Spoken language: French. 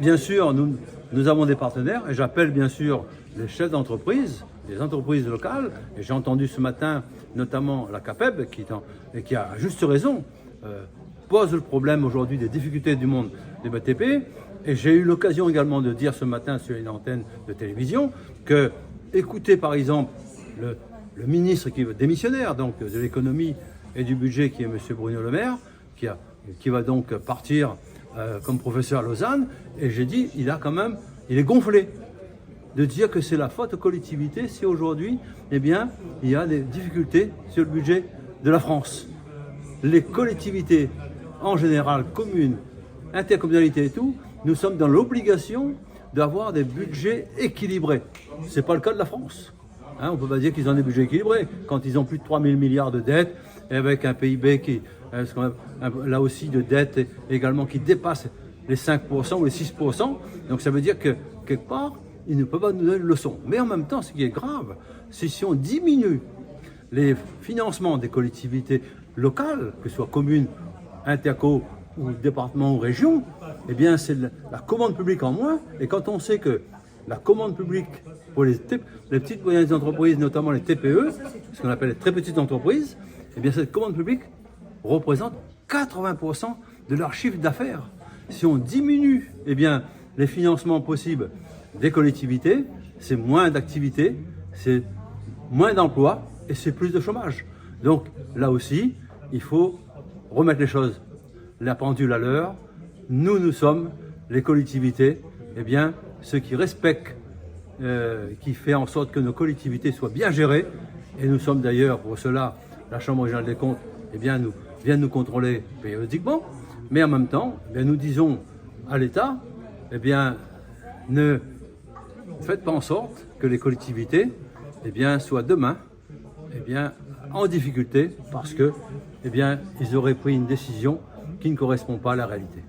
Bien sûr, nous avons des partenaires et j'appelle bien sûr les chefs d'entreprise, les entreprises locales. Et j'ai entendu ce matin notamment la CAPEB qui a à juste raison pose le problème aujourd'hui des difficultés du monde du BTP. Et j'ai eu l'occasion également de dire ce matin sur une antenne de télévision que, écoutez par exemple le ministre qui est démissionnaire donc de l'économie et du budget qui est M. Bruno Le Maire, qui va donc partir comme professeur à Lausanne, et j'ai dit, il est gonflé de dire que c'est la faute aux collectivités si aujourd'hui, eh bien, il y a des difficultés sur le budget de la France. Les collectivités, en général, communes, intercommunalités et tout, nous sommes dans l'obligation d'avoir des budgets équilibrés. Ce n'est pas le cas de la France. Hein, on ne peut pas dire qu'ils ont des budgets équilibrés quand ils ont plus de 3 000 milliards de dettes et avec un PIB qui, là aussi, de dettes également qui dépasse les 5% ou les 6%. Donc ça veut dire que quelque part, ils ne peuvent pas nous donner de leçons. Mais en même temps, ce qui est grave, c'est si on diminue les financements des collectivités locales, que ce soit communes, interco ou départements ou régions, eh bien c'est la commande publique en moins. Et quand on sait que la commande publique pour les petites et moyennes entreprises, notamment les TPE, ce qu'on appelle les très petites entreprises, eh bien cette commande publique représente 80% de leur chiffre d'affaires. Si on diminue eh bien, les financements possibles des collectivités, c'est moins d'activité, c'est moins d'emplois et c'est plus de chômage. Donc là aussi, il faut remettre les choses, la pendule à l'heure. Nous sommes les collectivités, eh bien, ceux qui respectent, qui fait en sorte que nos collectivités soient bien gérées. Et nous sommes d'ailleurs, pour cela, la Chambre régionale des comptes eh bien, vient nous contrôler périodiquement. Mais en même temps, eh bien, nous disons à l'État, eh bien, ne faites pas en sorte que les collectivités eh bien, soient demain eh bien, en difficulté parce que eh bien, ils auraient pris une décision qui ne correspond pas à la réalité.